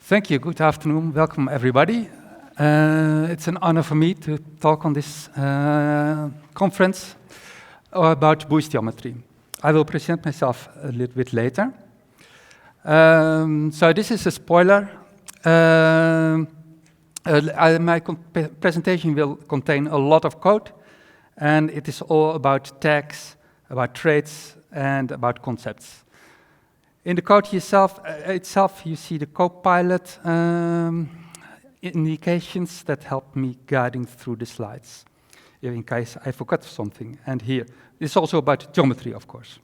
Thank you. Good afternoon. Welcome, everybody. It's an honor for me to talk on this conference about Boost.Geometry. I will present myself a little bit later. So this is a spoiler. My presentation will contain a lot of code, and it is all about tags, about traits, and about concepts. In the code itself, you see the Copilot indications that help me guiding through the slides, in case I forgot something. And here, it's also about geometry, of course.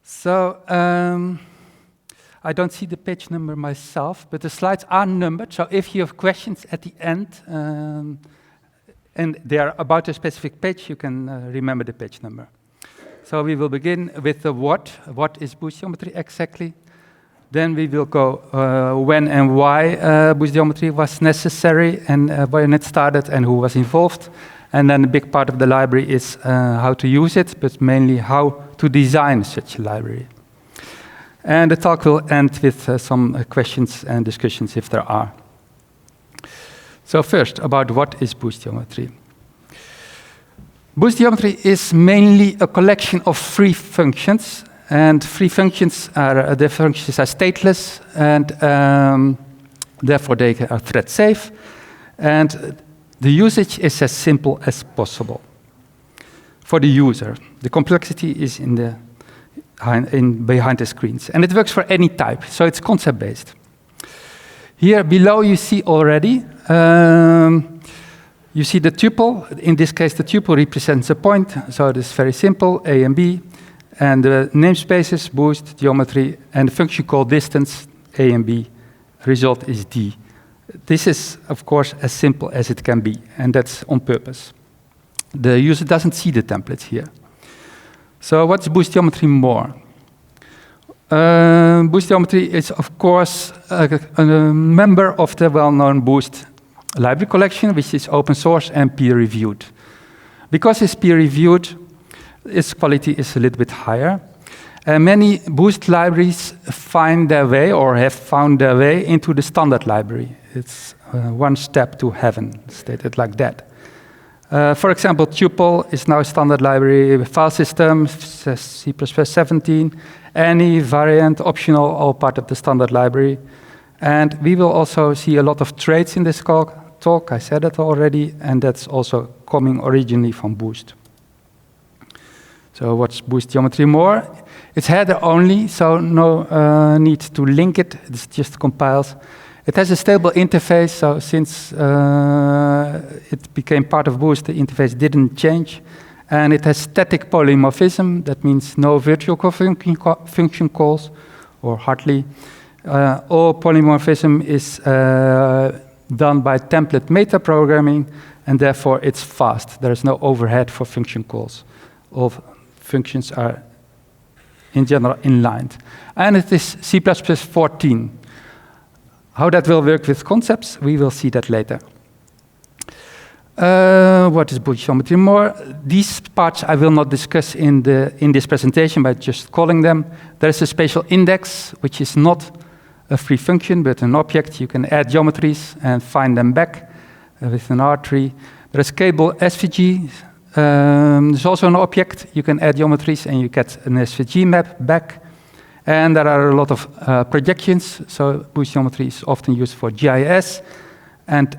So I don't see the page number myself, but the slides are numbered. So if you have questions at the end, and they are about a specific page, you can remember the page number. So we will begin with the what. What is Boost.Geometry exactly? Then we will go when and why Boost.Geometry was necessary, and when it started and who was involved. And then a big part of the library is how to use it, but mainly how to design such a library. And the talk will end with some questions and discussions if there are. So first, about what is Boost.Geometry. Boost.Geometry is mainly a collection of free functions, and free functions are stateless, and therefore they are thread safe, and the usage is as simple as possible for the user. The complexity is behind the screens, and it works for any type, so it's concept-based. Here below you see already you see the tuple. In this case, the tuple represents a point, so it is very simple, A and B. And the namespaces, Boost, Geometry, and the function called distance, A and B. Result is D. This is, of course, as simple as it can be, and that's on purpose. The user doesn't see the templates here. So what's Boost.Geometry more? Boost.Geometry is, of course, a member of the well-known Boost library collection, which is open source and peer-reviewed. Because it's peer-reviewed, its quality is a little bit higher. Many Boost libraries find their way, or have found their way, into the standard library. It's one step to heaven, stated like that. For example, tuple is now a standard library. File system, C++17, any variant, optional, all part of the standard library. And we will also see a lot of traits in this talk. I said it already, and that's also coming originally from Boost. So what's Boost.Geometry more? It's header only, so no need to link it. It just compiles. It has a stable interface, so since it became part of Boost, the interface didn't change. And it has static polymorphism. That means no virtual function calls, or hardly. All polymorphism is done by template metaprogramming, and therefore it's fast. There is no overhead for function calls. All functions are, in general, inlined. And it is C++14. How that will work with concepts, we will see that later. What is Boost.Geometry more? These parts I will not discuss in this presentation by just calling them. There is a spatial index, which is not a free function, but an object. You can add geometries and find them back with an R tree. There is cable SVG. There's also an object. You can add geometries and you get an SVG map back. And there are a lot of projections. So Boost.Geometry is often used for GIS. And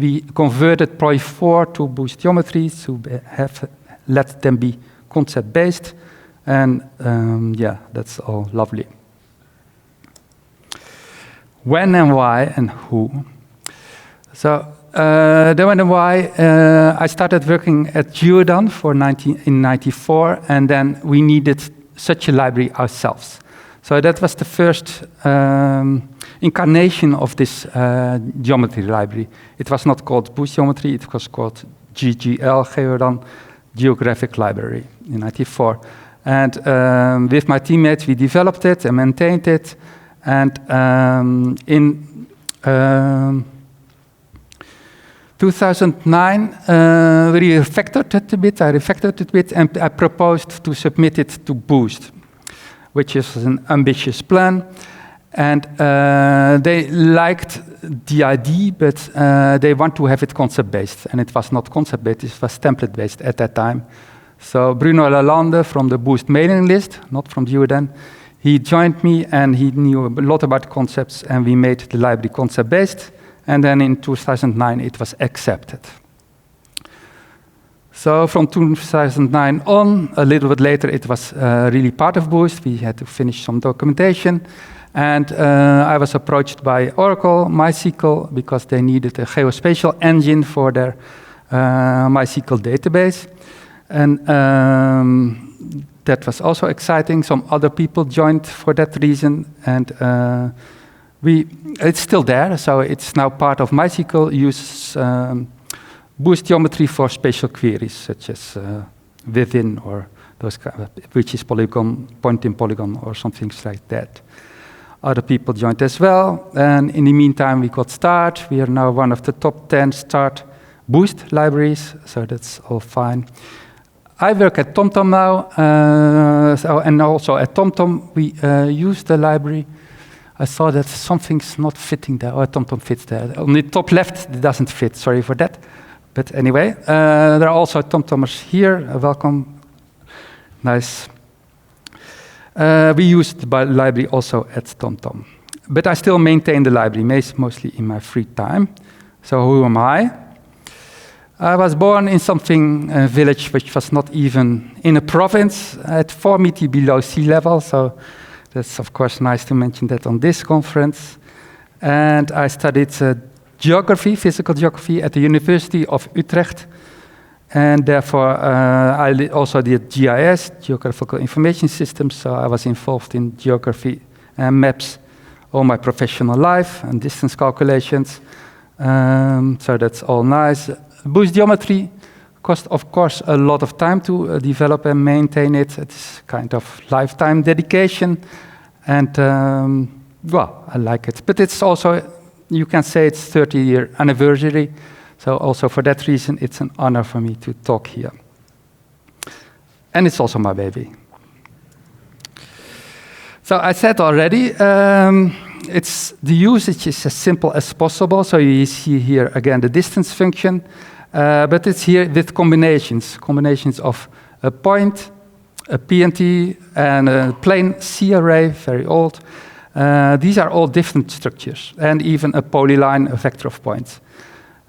we converted Proj 4 to Boost.Geometry to let them be concept-based. And yeah, that's all lovely. When and why and who. So the when and why, I started working at Giodan in '94, and then we needed such a library ourselves. So that was the first incarnation of this geometry library. It was not called Boost.Geometry, it was called GEHRELS, Geographic Library, in '94. And with my teammates, we developed it and maintained it. And in 2009, we refactored it a bit. I refactored it a bit, and I proposed to submit it to Boost, which is an ambitious plan. And they liked the idea, but they want to have it concept-based. And it was not concept-based, it was template-based at that time. So Bruno Lalande from the Boost mailing list, not from Duoden, he joined me and he knew a lot about concepts, and we made the library concept-based. And then in 2009, it was accepted. So from 2009 on, a little bit later, it was really part of Boost. We had to finish some documentation. And I was approached by Oracle, MySQL, because they needed a geospatial engine for their MySQL database. And that was also exciting. Some other people joined for that reason. And it's still there, so it's now part of MySQL. Uses Boost.Geometry for spatial queries, such as within or those kind of, which is polygon, point in polygon or something like that. Other people joined as well, and in the meantime, we got Start. We are now one of the top 10 Start Boost libraries, so that's all fine. I work at TomTom now, and also at TomTom, we use the library. I saw that something's not fitting there. Oh, TomTom fits there. On the top left, it doesn't fit. Sorry for that. But anyway, there are also TomTomers here. Welcome. Nice. We use the library also at TomTom. But I still maintain the library, mostly in my free time. So who am I? I was born in something village which was not even in a province, at 4 meters below sea level. So that's, of course, nice to mention that on this conference. And I studied geography, physical geography, at the University of Utrecht. And therefore, I also did GIS, Geographical Information Systems. So I was involved in geography and maps all my professional life and distance calculations. So that's all nice. Boost.Geometry cost, of course, a lot of time to develop and maintain it. It's kind of lifetime dedication. And, well, I like it. But it's also, you can say it's 30-year anniversary. So also for that reason, it's an honor for me to talk here. And it's also my baby. So I said already, it's the usage is as simple as possible. So you see here, again, the distance function. But it's here with combinations of a point, a PNT, and a plain C array, very old. These are all different structures, and even a polyline, a vector of points.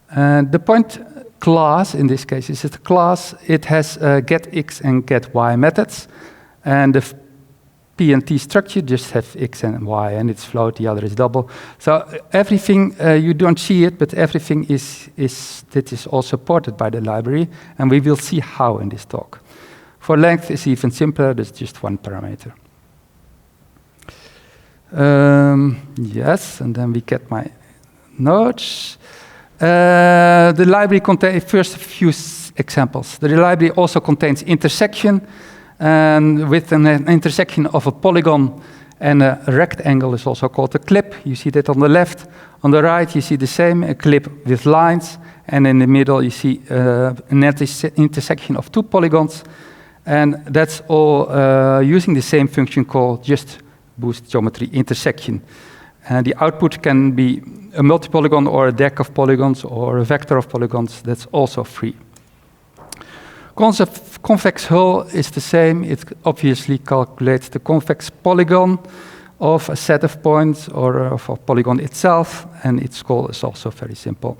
The point class, in this case, is a class. It has getX and getY methods, and the PNT structure just has X and Y, and it's float, the other is double. So everything, you don't see it, but everything that is all supported by the library, and we will see how in this talk. For length, it's even simpler, there's just one parameter. Yes, and then we get my notes. The library contains, first a few examples. The library also contains intersection, and with an intersection of a polygon and a rectangle is also called a clip. You see that on the left. On the right, you see the same, a clip with lines, and in the middle, you see an intersection of two polygons, and that's all using the same function called just Boost.Geometry intersection. And the output can be a multi-polygon or a deck of polygons or a vector of polygons. That's also free. Convex hull is the same. It obviously calculates the convex polygon of a set of points or of a polygon itself, and its call is also very simple.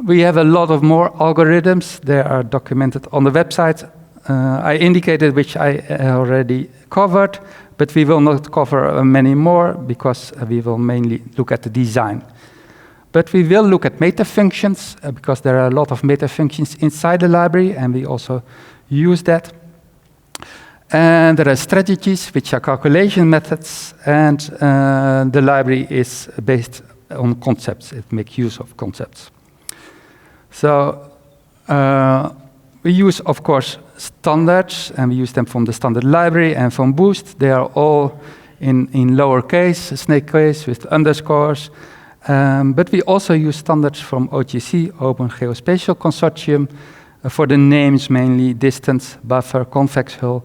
We have a lot of more algorithms. They are documented on the website. I indicated which I already covered, but we will not cover many more because we will mainly look at the design. But we will look at meta functions because there are a lot of meta functions inside the library, and we also use that. And there are strategies, which are calculation methods, and the library is based on concepts. It makes use of concepts. So we use, of course, standards, and we use them from the standard library and from Boost. They are all in lowercase, snake case with underscores. But we also use standards from OGC, Open Geospatial Consortium, for the names mainly, distance, buffer, convex hull,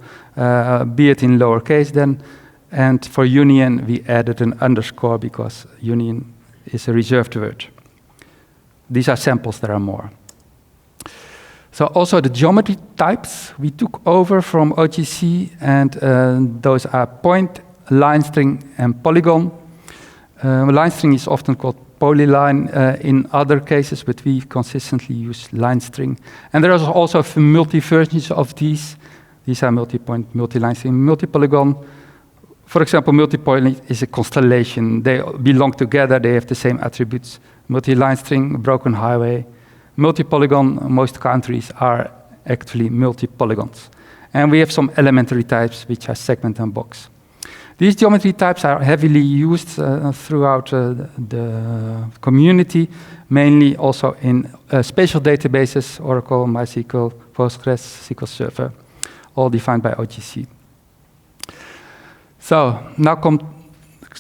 be it in lowercase then. And for union, we added an underscore because union is a reserved word. These are samples, there are more. So also the geometry types we took over from OGC, and those are point, line string, and polygon. Line string is often called polyline in other cases, but we consistently use line string. And there are also multi-versions of these. These are multi-point, multi-line string, multi-polygon. For example, multi-point is a constellation. They belong together, they have the same attributes. Multi-line string, broken highway. Multi-polygon, most countries are actually multi-polygons. And we have some elementary types, which are segment and box. These geometry types are heavily used throughout the community, mainly also in spatial databases, Oracle, MySQL, Postgres, SQL Server, all defined by OGC. So now comes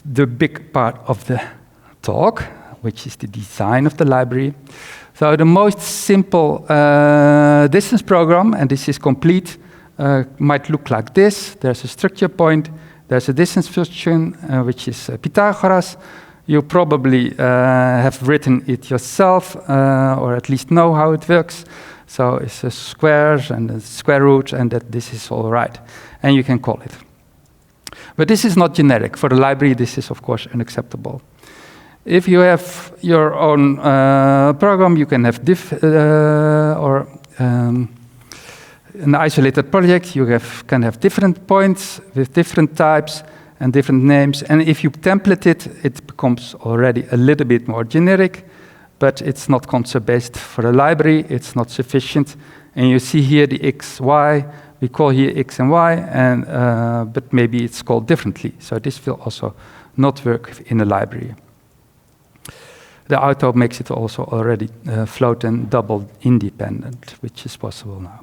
the big part of the talk, which is the design of the library. So the most simple distance program, and this is complete, might look like this. There's a structure point. There's a distance function, which is Pythagoras. You probably have written it yourself, or at least know how it works. So it's a square and a square root, and that this is all right. And you can call it. But this is not generic. For the library, this is, of course, unacceptable. If you have your own program, you can have an isolated project. You can have different points with different types and different names. And if you template it, it becomes already a little bit more generic, but it's not concept-based. For the library, it's not sufficient. And you see here the x, y. We call here x and y, and, but maybe it's called differently. So this will also not work in a library. The auto makes it also already float and double independent, which is possible now.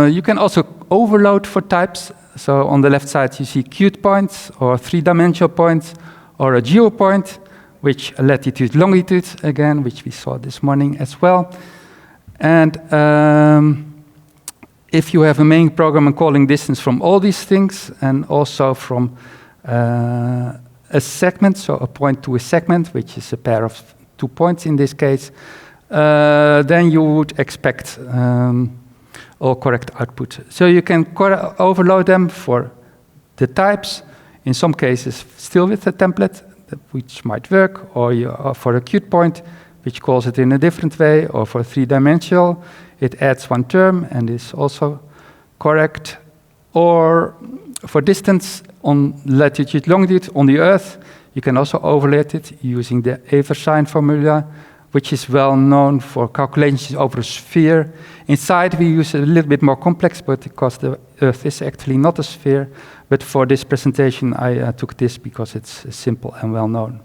You can also overload for types. So on the left side, you see cute points or three-dimensional points or a geopoint, which latitude, longitude, again, which we saw this morning as well. And if you have a main program and calling distance from all these things and also from a segment, so a point to a segment, which is a pair of 2 points in this case, then you would expect all correct output. So you can overload them for the types, in some cases still with a template, which might work, or for a cute point, which calls it in a different way, or for three-dimensional, it adds one term and is also correct. Or for distance on latitude, longitude on the Earth, you can also overlay it using the Eversign formula, which is well known for calculations over a sphere. Inside, we use a little bit more complex, but because the Earth is actually not a sphere. But for this presentation, I took this because it's simple and well known.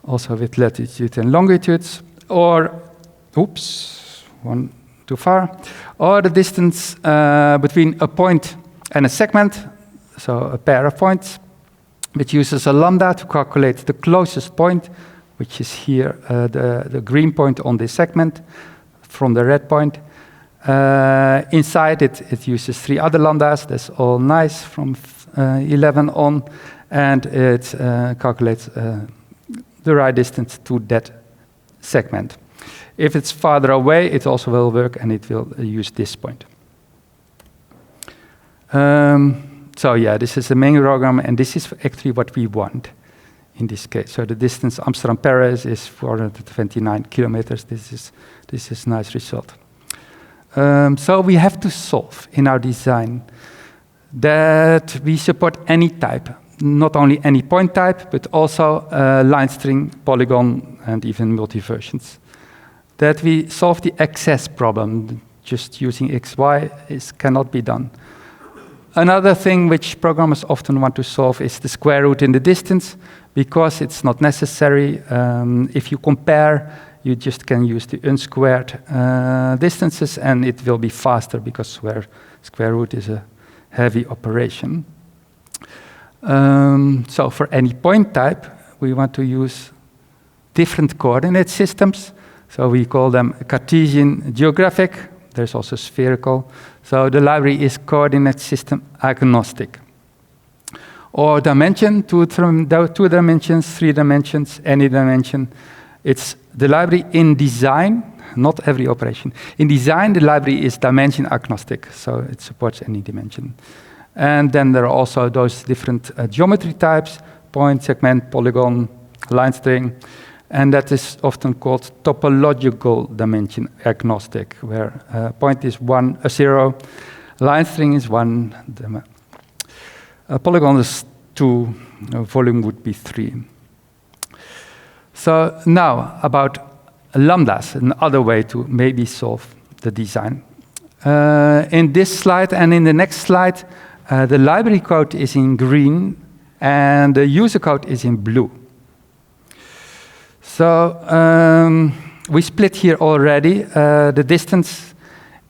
Also with latitude and longitudes, or, oops, one too far, or the distance between a point and a segment, so a pair of points, which uses a lambda to calculate the closest point, which is here the green point on this segment from the red point. Inside it uses 3 other lambdas. That's all nice from 11 on, and it calculates the right distance to that segment. If it's farther away, it also will work, and it will use this point. So yeah, this is the main program, and this is actually what we want in this case. So the distance Amsterdam-Paris is 429 kilometers. This is a nice result. So we have to solve in our design that we support any type, not only any point type, but also line string, polygon, and even multi-versions. That we solve the access problem. Just using x, y cannot be done. Another thing which programmers often want to solve is the square root in the distance, because it's not necessary. If you compare, you just can use the unsquared distances, and it will be faster because square root is a heavy operation. So for any point type, we want to use different coordinate systems. So we call them Cartesian geographic. There's also spherical. So the library is coordinate system agnostic. or dimension, two dimensions, 3 dimensions, any dimension. It's the library in design, not every operation. In design, the library is dimension agnostic, so it supports any dimension. And then there are also those different geometry types, point, segment, polygon, line string, and that is often called topological dimension agnostic, where point is 0, line string is 1, polygon is 2, volume would be 3. So now about lambdas, another way to maybe solve the design. In this slide and in the next slide, the library code is in green and the user code is in blue. So we split here already the distance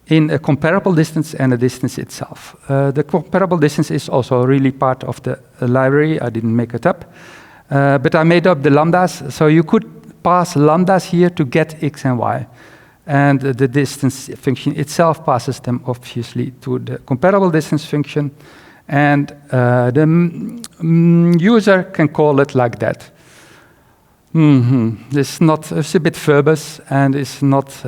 in a comparable distance and the distance itself. The comparable distance is also really part of the library. I didn't make it up. But I made up the lambdas. So you could pass lambdas here to get x and y. And the distance function itself passes them, obviously, to the comparable distance function. And the user can call it like that. It's a bit verbose, and it's not,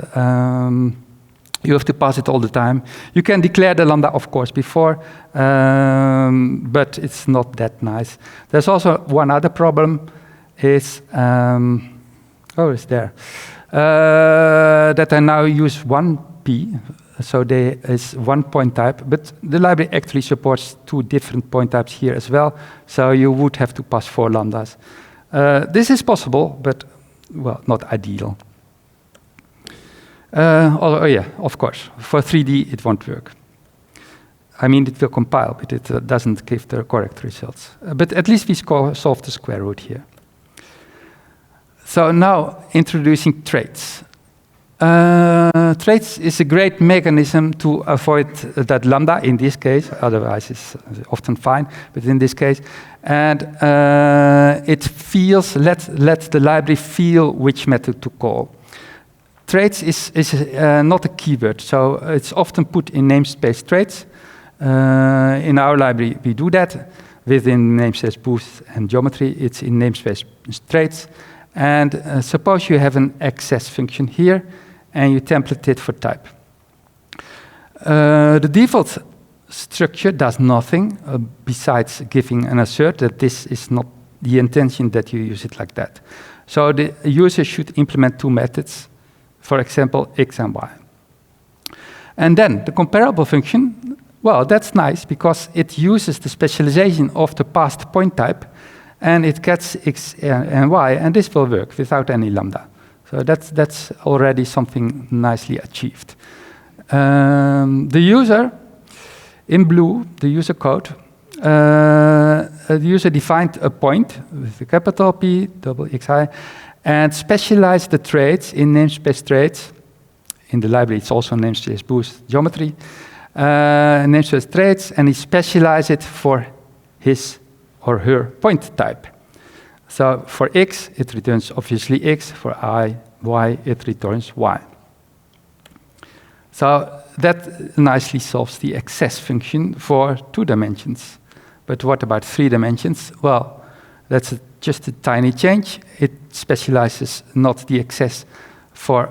you have to pass it all the time. You can declare the lambda, of course, before, but it's not that nice. There's also one other problem, is, it's there, that I now use 1p, so there is one point type, but the library actually supports 2 different point types here as well, so you would have to pass 4 lambdas. This is possible, but, well, not ideal. Oh yeah, of course. For 3D, it won't work. I mean, it will compile, but it doesn't give the correct results. But at least we solved the square root here. So now, introducing traits. Traits is a great mechanism to avoid that lambda in this case, otherwise it's often fine, but in this case. And it lets the library feel which method to call. Traits is not a keyword, so it's often put in namespace traits. In our library, we do that. Within namespace Boost and Geometry, it's in namespace traits. And suppose you have an access function here, and you template it for type. The default structure does nothing besides giving an assert that this is not the intention that you use it like that. So the user should implement 2 methods, for example, x and y. And then the comparable function, well, that's nice because it uses the specialization of the past point type, and it gets x and y, and this will work without any lambda. So that's already something nicely achieved. The user, in blue, the user code, the user defined a point with a capital P, double xi, and specialized the traits in namespace traits. In the library, it's also namespace Boost Geometry. Namespace traits, and he specialized it for his or her point type. So for x, it returns obviously x. For y, it returns y. So that nicely solves the access function for 2 dimensions. But what about 3 dimensions? Well, that's just a tiny change. It specializes not the access for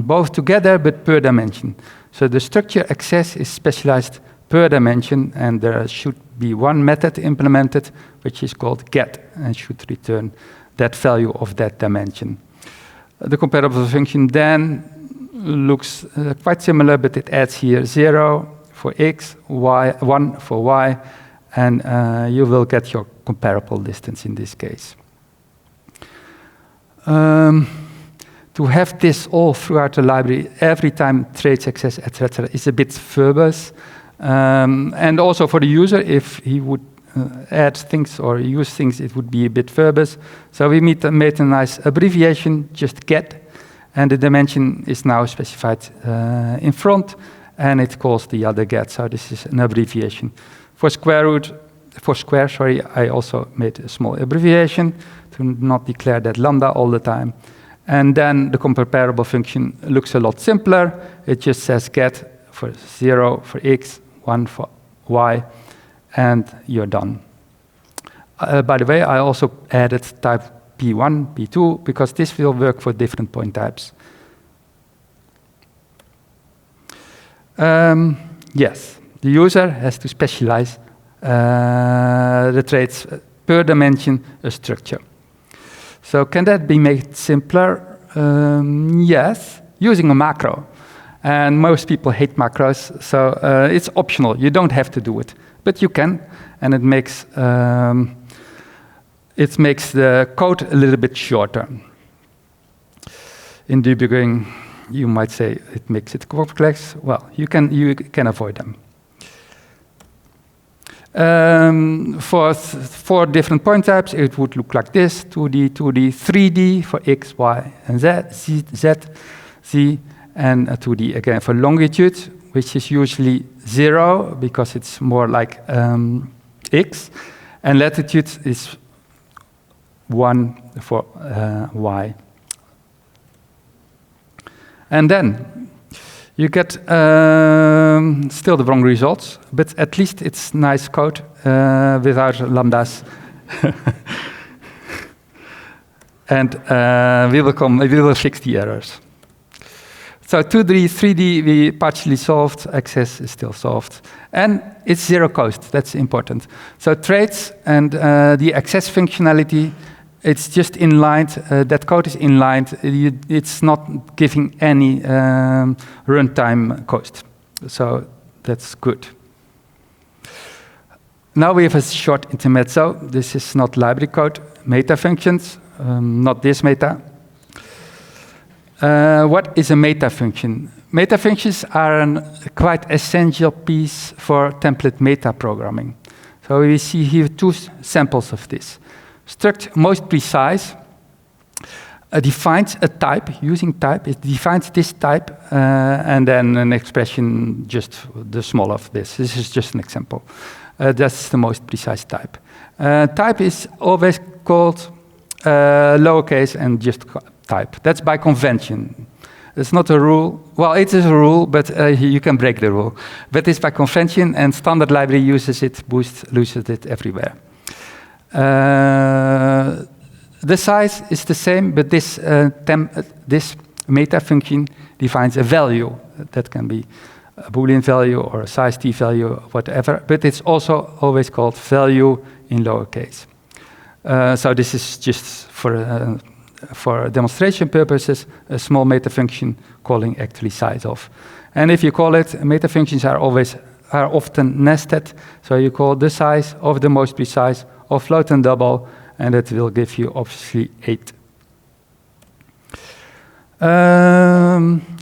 both together, but per dimension. So the structure access is specialized per dimension, and there should be one method implemented, which is called get, and should return that value of that dimension. The comparable function then looks quite similar, but it adds here 0 for x, y, 1 for y, and you will get your comparable distance in this case. To have this all throughout the library, every time traits access, etc., is a bit verbose. And also for the user, if he would add things or use things, it would be a bit verbose. So we made a nice abbreviation, just get, and the dimension is now specified in front, and it calls the other get. So this is an abbreviation. For square, I also made a small abbreviation to not declare that lambda all the time. And then the comparable function looks a lot simpler. It just says get for 0 for x, 1 for y, and you're done. By the way, I also added type P1, P2, because this will work for different point types. Yes, the user has to specialize the traits per dimension a structure. So can that be made simpler? Yes, using a macro. And most people hate macros, so it's optional. You don't have to do it, but you can, and it makes the code a little bit shorter. In debugging, you might say it makes it complex. Well, you can avoid them. For 4 different point types, it would look like this: 2D, 2D, 3D for X, Y, and Z, Z, and 2D again for longitude, which is usually 0 because it's more like X, and latitude is 1 for Y. And then you get still the wrong results, but at least it's nice code without lambdas. And we will fix the errors. So 2D, 3D, we partially solved. Access is still solved. And it's zero cost, that's important. So traits and the access functionality, it's just inlined. That code is inlined. It's not giving any runtime cost. So that's good. Now we have a short intermezzo. This is not library code. Meta functions, not this meta. What is a meta function? Meta functions are a quite essential piece for template meta programming. So we see here 2 samples of this. Struct most precise defines a type, using type, it defines this type, and then an expression just the small of this. This is just an example. That's the most precise type. Type is always called lowercase and just type. That's by convention. It's not a rule. Well, it is a rule, but you can break the rule. But it's by convention, and standard library uses it, Boost uses it everywhere. The size is the same, but this meta function defines a value. That can be a Boolean value or a size t value, or whatever. But it's also always called value in lowercase. So this is just for demonstration purposes, a small meta function calling actually size of. And if you call it, meta functions are often nested. So you call the size of the most precise of float and double, and it will give you obviously 8.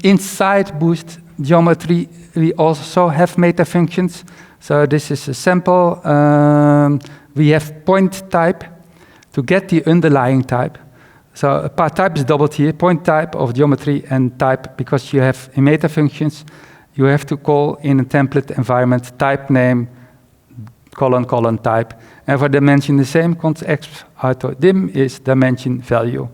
Inside Boost.Geometry, we also have meta functions. So this is a sample. We have point type to get the underlying type. So type is doubled here, point type of geometry and type, because you have in meta functions, you have to call in a template environment type name, colon, type. And for dimension, the same, cont x auto dim is dimension value.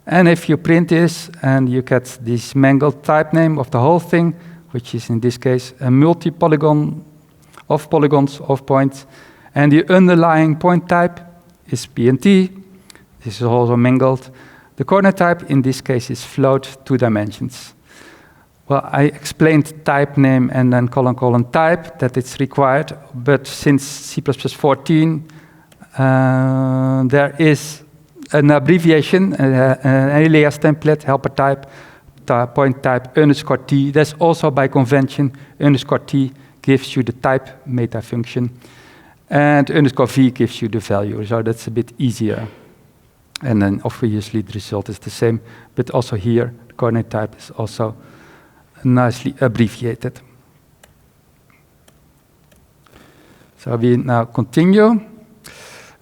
And if you print this and you get this mangled type name of the whole thing, which is in this case a multi-polygon of polygons of points, and the underlying point type is PNT. This is also mangled. The coordinate type in this case is float 2 dimensions. Well, I explained type name and then colon, type, that it's required, but since C++14, there is an abbreviation, an alias template, helper type, point type, underscore t. That's also by convention. Underscore t gives you the type meta function, and underscore v gives you the value, so that's a bit easier. And then obviously the result is the same, but also here, the coordinate type is also nicely abbreviated. So we now continue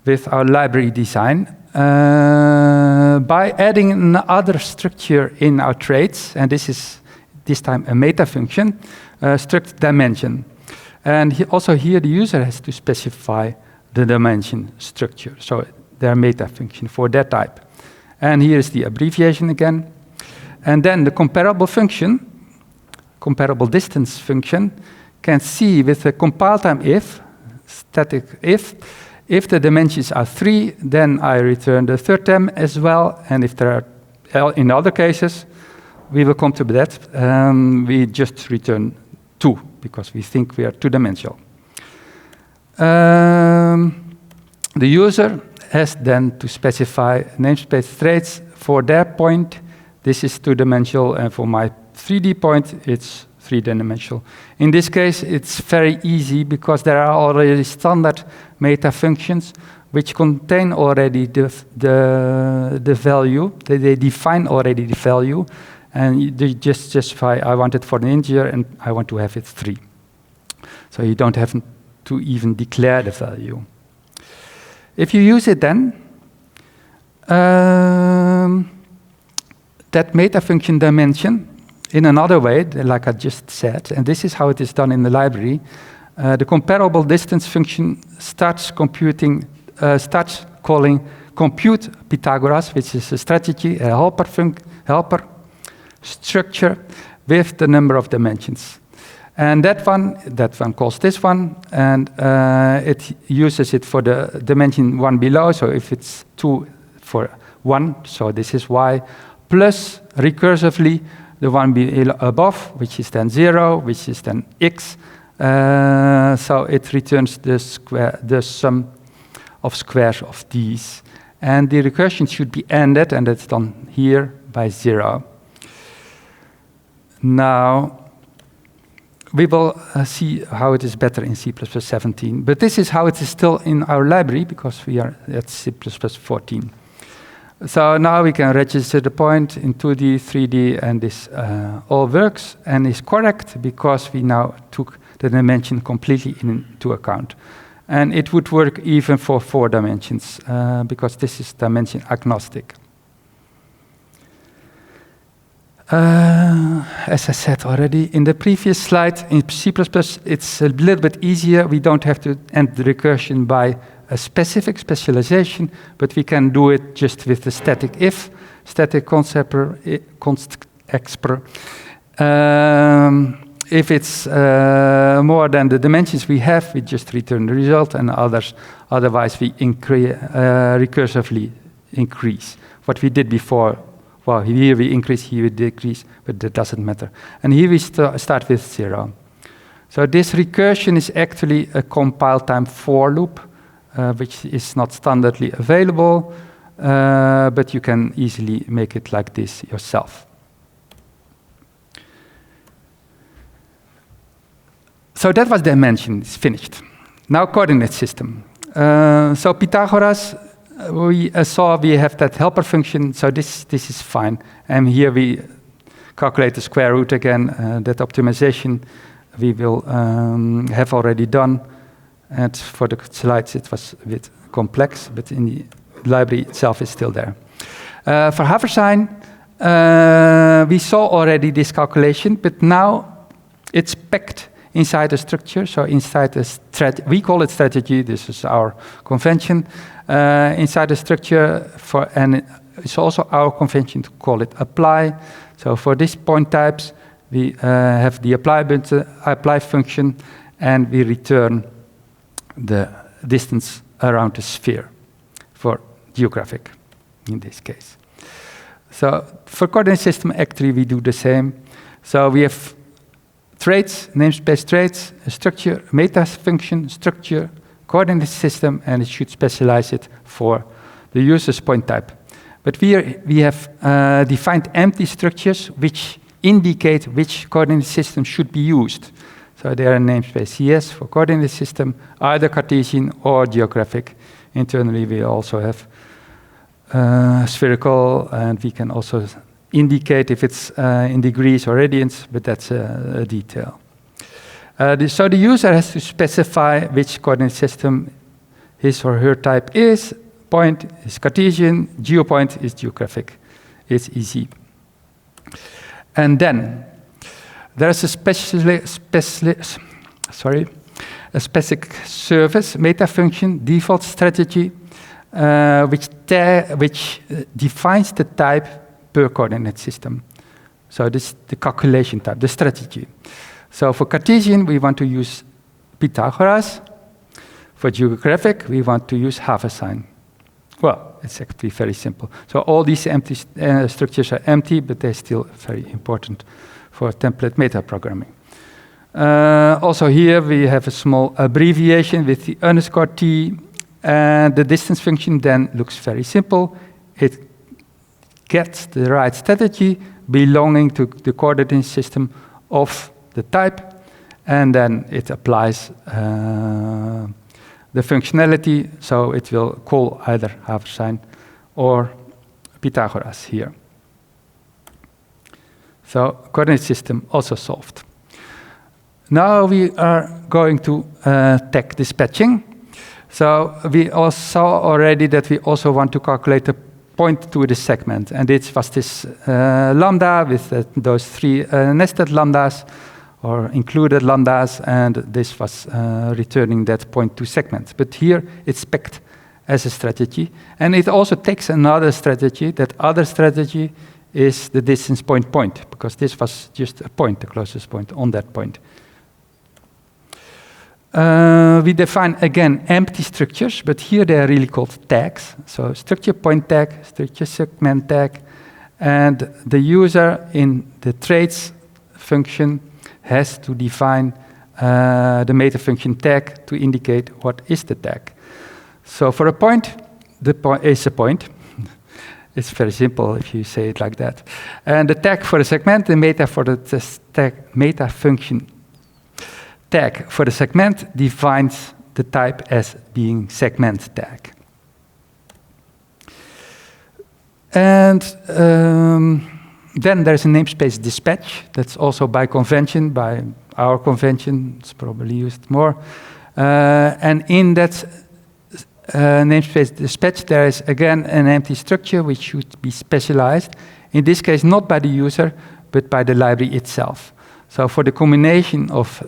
with our library design by adding another structure in our traits, and this is this time a meta function, struct dimension. And also here the user has to specify the dimension structure, so their meta function for that type. And here is the abbreviation again. And then the comparable function, comparable distance function, can see with the compile time if, static if If the dimensions are 3, then I return the third term as well. And if there are, in other cases, we will come to that, we just return 2, because we think we are two-dimensional. The user has then to specify namespace traits for their point. This is two-dimensional, and for my 3D point, it's three-dimensional. In this case, it's very easy because there are already standard meta functions which contain already the value. They define already the value, and they just justify, I want it for an integer and I want to have it 3. So you don't have to even declare the value. If you use it then, that meta function dimension in another way, like I just said, and this is how it is done in the library, the comparable distance function starts calling compute Pythagoras, which is a strategy, a helper structure with the number of dimensions. And that one calls this one, and it uses it for the dimension 1 below, so if it's 2 for 1, so this is y, plus recursively the one above, which is then 0, which is then x, so it returns the sum of squares of these. And the recursion should be ended, and that's done here by 0. Now, we will see how it is better in C++17. But this is how it is still in our library, because we are at C++14. So now we can register the point in 2D, 3D, and this all works and is correct because we now took the dimension completely into account. And it would work even for 4 dimensions, because this is dimension agnostic. As I said already in the previous slide, in C++, it's a little bit easier. We don't have to end the recursion by a specific specialization, but we can do it just with the static if, static const expr. If it's more than the dimensions we have, we just return the result, and otherwise we recursively increase. What we did before, well, here we increase, here we decrease, but that doesn't matter. And here we start with 0. So this recursion is actually a compile time for loop, which is not standardly available, but you can easily make it like this yourself. So that was dimension, it's finished. Now coordinate system. So Pythagoras, we saw we have that helper function, so this is fine. And here we calculate the square root again. That optimization we will have already done. And for the slides it was a bit complex, but in the library itself it's still there. For Haversine, we saw already this calculation, but now it's packed inside a structure, so inside a we call it strategy, this is our convention. Inside a structure, and it's also our convention to call it apply. So for this point types, we have the apply function, and we return the distance around the sphere for geographic, in this case. So for coordinate system, actually, we do the same. So we have traits, namespace traits, a structure, meta function, structure, coordinate system, and it should specialize it for the user's point type. But we have defined empty structures which indicate which coordinate system should be used. So they are namespace CS for coordinate system, either Cartesian or geographic. Internally, we also have spherical, and we can also indicate if it's in degrees or radians, but that's a detail. So the user has to specify which coordinate system his or her type is. Point is Cartesian, geopoint is geographic. It's easy. And then there's a specific service, meta function, default strategy, which defines the type per coordinate system. So this is the calculation type, the strategy. So for Cartesian, we want to use Pythagoras. For geographic, we want to use half a sign. Well, it's actually very simple. So all these empty structures are empty, but they're still very important for template metaprogramming. Also here we have a small abbreviation with the underscore t, and the distance function then looks very simple. It gets the right strategy belonging to the coordinate system of the type, and then it applies the functionality, so it will call either half a sign or Pythagoras here. So coordinate system also solved. Now we are going to tag dispatching. So we also saw already that we also want to calculate the point to the segment, and it was this lambda with those three nested lambdas or included lambdas, and this was returning that point to segment. But here it's spec'd as a strategy, and it also takes another strategy. That other strategy is the distance point, because this was just a point, the closest point on that point. We define, again, empty structures, but here they are really called tags. So structure point tag, structure segment tag, and the user in the traits function has to define the meta function tag to indicate what is the tag. So for a point, the point is a point. It's very simple if you say it like that. And the tag for the segment, the meta for the tag, meta function tag for the segment defines the type as being segment tag. And then there's a namespace dispatch. That's also by convention, by our convention. It's probably used more. And in that namespace dispatch, there is again an empty structure which should be specialized. In this case, not by the user, but by the library itself. So for the combination of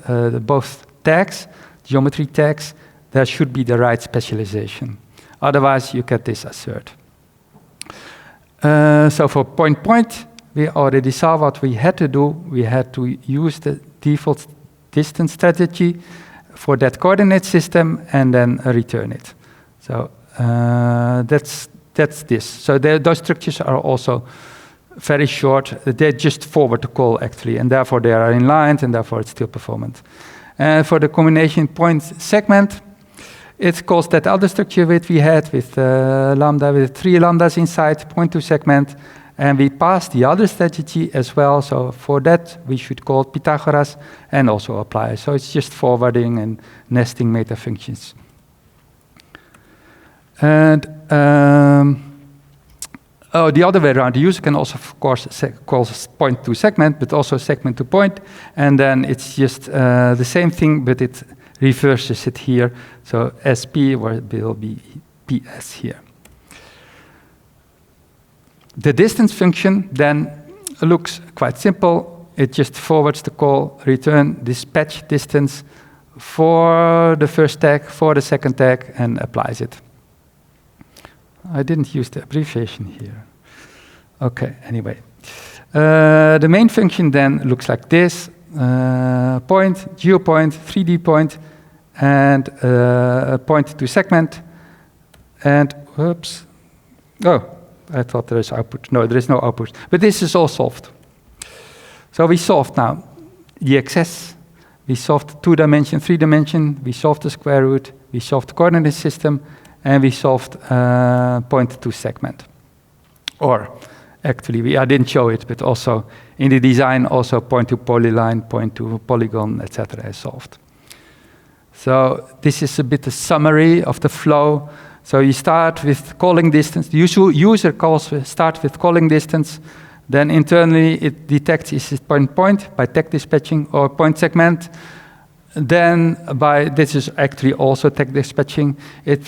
both tags, geometry tags, there should be the right specialization. Otherwise, you get this assert. So for point, we already saw what we had to do. We had to use the default distance strategy for that coordinate system and then return it. So that's this. So those structures are also very short. They just forward the call, actually, and therefore they are inlined, and therefore it's still performant. And for the combination point segment, it calls that other structure which we had with lambda, with 3 lambdas inside, point to segment, and we pass the other strategy as well. So for that, we should call Pythagoras and also apply. So it's just forwarding and nesting meta functions. And the other way around, the user can also, of course, call point to segment, but also segment to point. And then it's just the same thing, but it reverses it here. So SP will be PS here. The distance function then looks quite simple. It just forwards the call, return dispatch distance for the first tag, for the second tag, and applies it. I didn't use the abbreviation here. Okay, anyway. The main function then looks like this. Point, geopoint, 3D point, and point to segment. And, whoops. Oh, I thought there is output. No, there is no output. But this is all solved. So we solved now the excess. We solved 2-dimension, 3-dimension. We solved the square root. We solved the coordinate system. And we solved point to segment. Or actually, I didn't show it, but also in the design, also point to polyline, point to polygon, etc. is solved. So this is a bit a summary of the flow. So you start with calling distance. The user start with calling distance. Then internally, it detects is it point by tag dispatching or point segment. Then this is actually also tag dispatching.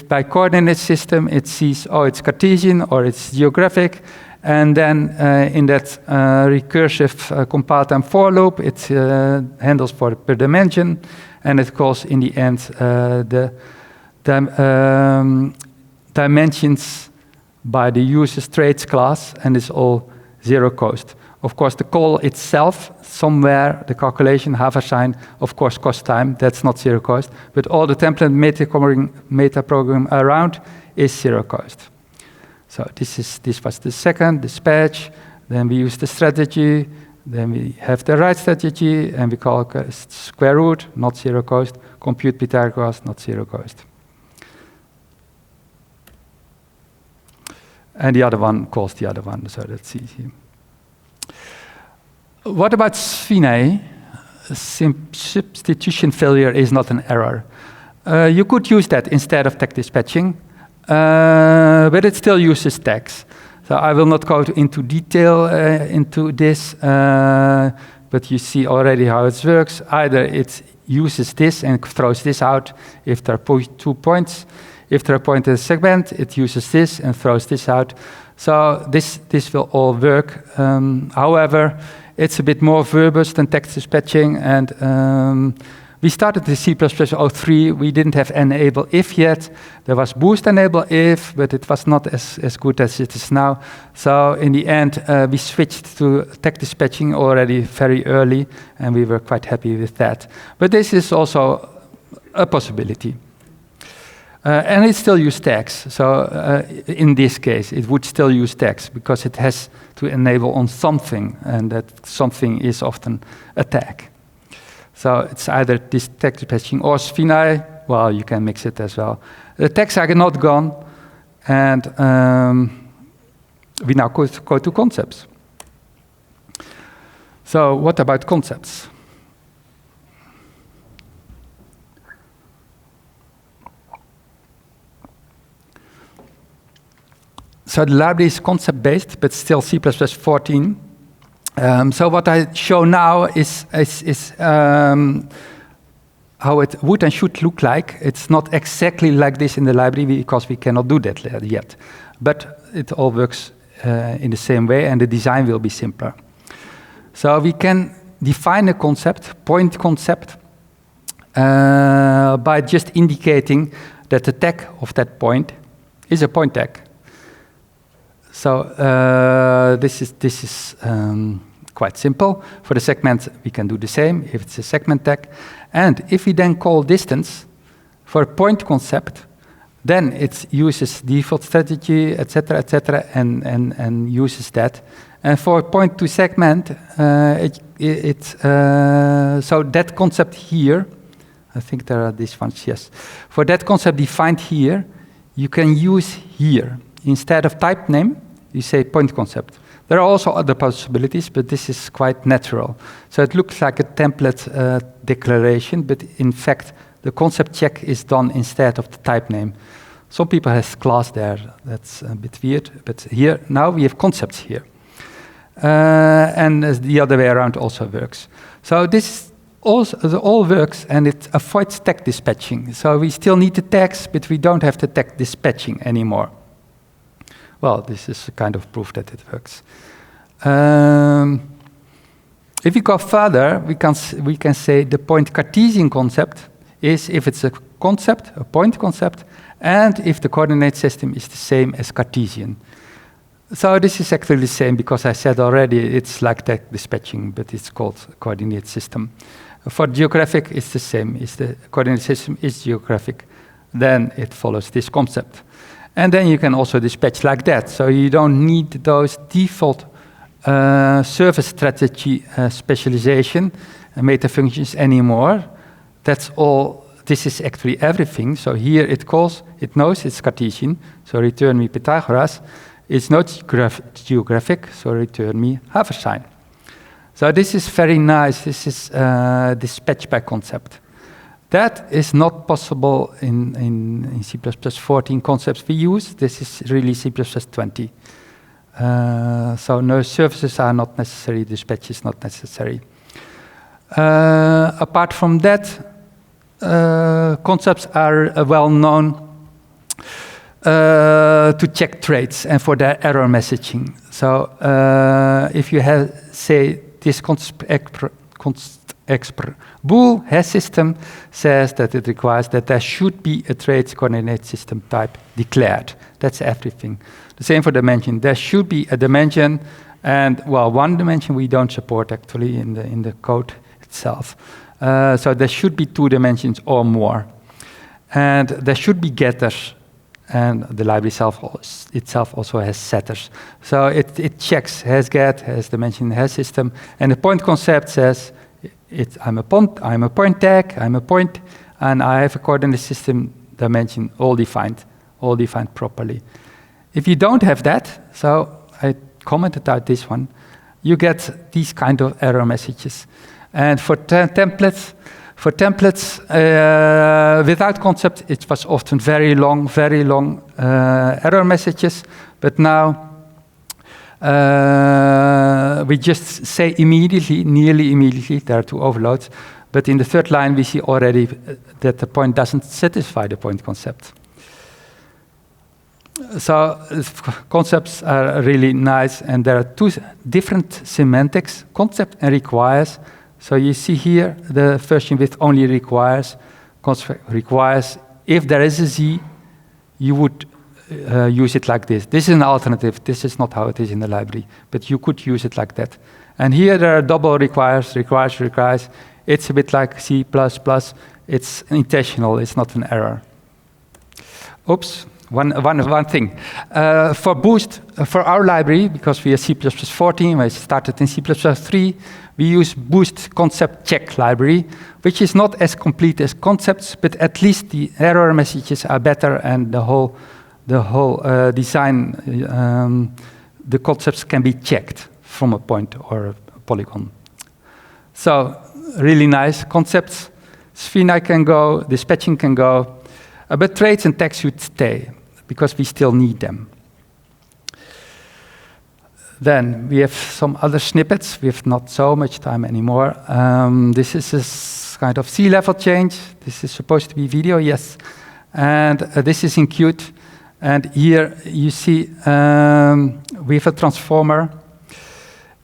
By coordinate system, it sees, oh, it's Cartesian or it's geographic. And then in that recursive compile time for loop, it handles for per dimension. And it calls in the end the dimensions by the user's traits class, and it's all zero cost. Of course, the call itself, somewhere, the calculation, sign, of course, costs time. That's not zero cost. But all the template meta program around is zero cost. So this was the second dispatch. Then we use the strategy. Then we have the right strategy, and we call square root, not zero cost. Compute Pythagoras, not zero cost. And the other one calls the other one, so that's easy. What about SVNA? Substitution failure is not an error. You could use that instead of tag dispatching, but it still uses tags. So I will not go into detail into this, but you see already how it works. Either it uses this and throws this out if there are 2 points. If there are points in a segment, it uses this and throws this out. So this will all work. However, it's a bit more verbose than text dispatching, and we started the C++ 03. We didn't have enable if yet. There was Boost enable if, but it was not as good as it is now. So in the end, we switched to text dispatching already very early, and we were quite happy with that. But this is also a possibility. And it still uses tags. So in this case, it would still use tags because it has to enable on something, and that something is often a tag. So it's either this tag dispatching or SVNA. Well, you can mix it as well. The tags are not gone, and we now go to concepts. So what about concepts? So the library is concept-based, but still C++ 14. So what I show now is how it would and should look like. It's not exactly like this in the library because we cannot do that yet. But it all works in the same way, and the design will be simpler. So we can define a concept, point concept, by just indicating that the tag of that point is a point tag. So this is quite simple. For the segment, we can do the same if it's a segment tag. And if we then call distance for a point concept, then it uses default strategy, etc., and uses that. And for point to segment, so that concept here, I think there are these ones, yes. For that concept defined here, you can use here. Instead of type name, you say point concept. There are also other possibilities, but this is quite natural. So it looks like a template declaration, but in fact, the concept check is done instead of the type name. Some people have class there. That's a bit weird, but here, now we have concepts here. And the other way around also works. So this all works, and it avoids tag dispatching. So we still need the tags, but we don't have the tag dispatching anymore. Well, this is a kind of proof that it works. If we go further, we can say the point Cartesian concept is if it's a concept, a point concept, and if the coordinate system is the same as Cartesian. So this is actually the same because I said already it's like tag dispatching, but it's called coordinate system. For geographic, it's the same. If the coordinate system is geographic, then it follows this concept. And then you can also dispatch like that. So you don't need those default service strategy specialization and meta functions anymore. That's all. This is actually everything. So here it knows it's Cartesian. So return me Pythagoras. It's not geographic. So return me sign. So this is very nice. This is dispatch by concept. That is not possible in C++ 14 concepts we use. This is really C++ 20. So no services are not necessary, dispatch is not necessary. Apart from that, concepts are well known to check traits and for their error messaging. So if you have, say, this bool has system says that it requires that there should be a traits coordinate system type declared. That's everything. The same for dimension. There should be a dimension And well, one dimension we don't support actually in the code itself. So there should be 2 dimensions or more. And there should be getters. And the library itself also has setters. So it checks, has get, has dimension, has system. And the point concept says, I'm a point tag, I'm a point, and I have a coordinate system dimension all defined properly. If you don't have that, so I commented out this one, you get these kind of error messages. And for templates without concept, it was often very long error messages. But now we just say immediately, nearly immediately, there are 2 overloads. But in the 3rd line, we see already that the point doesn't satisfy the point concept. So concepts are really nice, and there are 2 different semantics, concept and requires. So you see here the version with only requires. Concept requires, if there is a z, you would use it like this. This is an alternative. This is not how it is in the library, but you could use it like that. And here there are double requires. It's a bit like C++. It's intentional. It's not an error. Oops. One thing. For Boost, for our library, because we are C++14, we started in C++3, we use Boost concept check library, which is not as complete as concepts, but at least the error messages are better, and the whole design, the concepts can be checked from a point or a polygon. So really nice concepts. Sphenai can go, dispatching can go, but traits and tags should stay, because we still need them. Then we have some other snippets. We have not so much time anymore. This is a kind of C-level change. This is supposed to be video, yes. And this is in Qt. And here you see we have a transformer.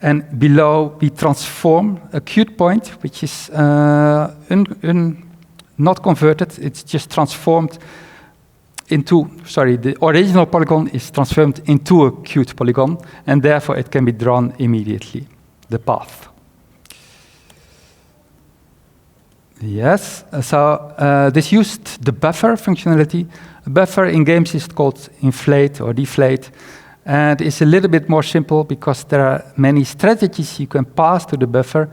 And below we transform a Qt point, which is not converted. It's just transformed into, the original polygon is transformed into a Qt polygon, and therefore it can be drawn immediately, the path. Yes, so this used the buffer functionality. A buffer in games is called inflate or deflate, and it's a little bit more simple because there are many strategies you can pass to the buffer.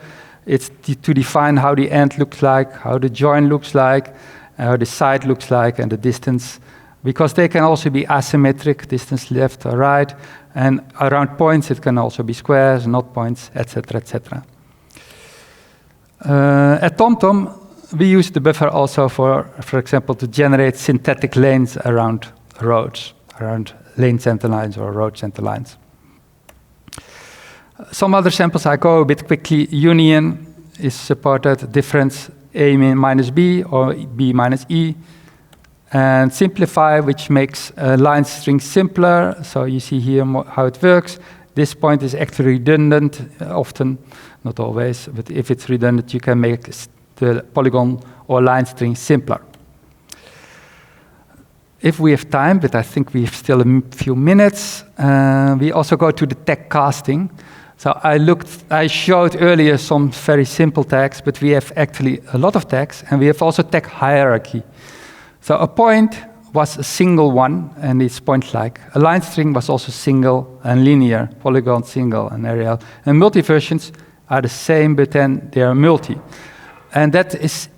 It's to define how the end looks like, how the join looks like, how the side looks like, and the distance. Because they can also be asymmetric, distance left or right, and around points it can also be squares, not points, etc., etc. At TomTom, we use the buffer also for example, to generate synthetic lanes around roads, around lane center lines or road center lines. Some other samples I go a bit quickly. Union is supported, difference A minus B or B minus E. And simplify, which makes a line string simpler. So you see here how it works. This point is actually redundant, often, not always, but if it's redundant, you can make the polygon or line string simpler. If we have time, but I think we have still a few minutes, we also go to the tag casting. So I showed earlier some very simple tags, but we have actually a lot of tags, and we have also tag hierarchy. So a point was a single one, and it's point-like. A line string was also single and linear, polygon, single, and aerial. And multi-versions are the same, but then they are multi. And that is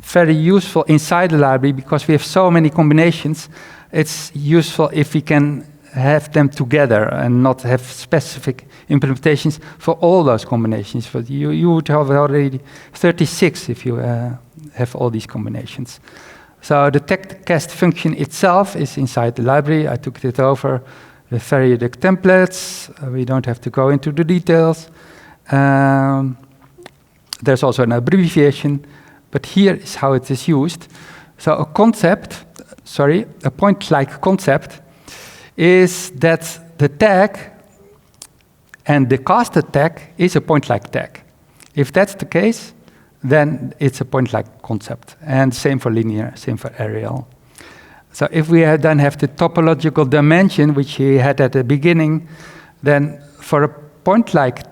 very useful inside the library because we have so many combinations. It's useful if we can have them together and not have specific implementations for all those combinations. But you would have already 36 if you have all these combinations. So the tag cast function itself is inside the library. I took it over with very the templates. We don't have to go into the details. There's also an abbreviation, but here is how it is used. So a point-like concept is that the tag and the casted tag is a point-like tag. If that's the case, then it's a point-like concept. And same for linear, same for aerial. So if we then have the topological dimension, which we had at the beginning, then for a point-like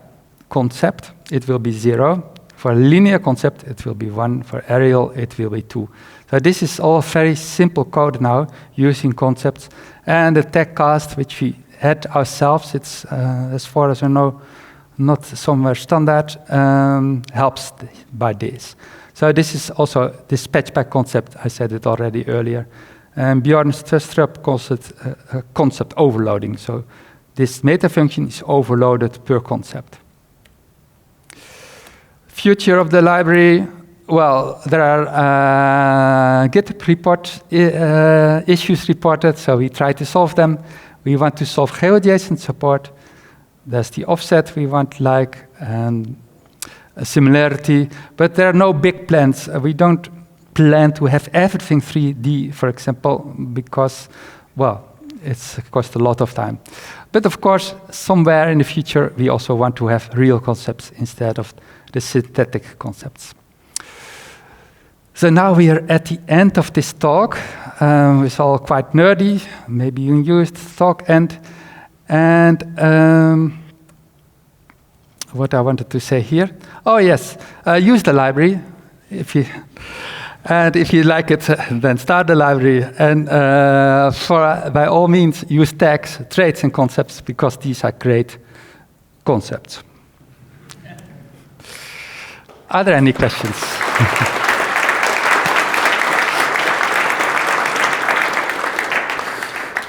concept, it will be 0. For a linear concept, it will be 1. For aerial, it will be 2. So this is all very simple code now, using concepts. And the tag cast, which we had ourselves, it's, as far as I know, not somewhere standard, helps by this. So this is also this patchback concept, I said it already earlier. And Bjorn Strup calls it concept overloading. So this meta function is overloaded per concept. Future of the library, well, there are GitHub report issues reported, so we try to solve them. We want to solve GeoJSON support. There's the offset we want, like, and a similarity, but there are no big plans. We don't plan to have everything 3D, for example, because, well, it's cost a lot of time. But of course, somewhere in the future, we also want to have real concepts instead of the synthetic concepts. So now we are at the end of this talk. It's all quite nerdy. Maybe you used talk end. And what I wanted to say here. Oh yes, use the library. If you like it, then start the library. And by all means, use tags, traits, and concepts, because these are great concepts. Are there any questions?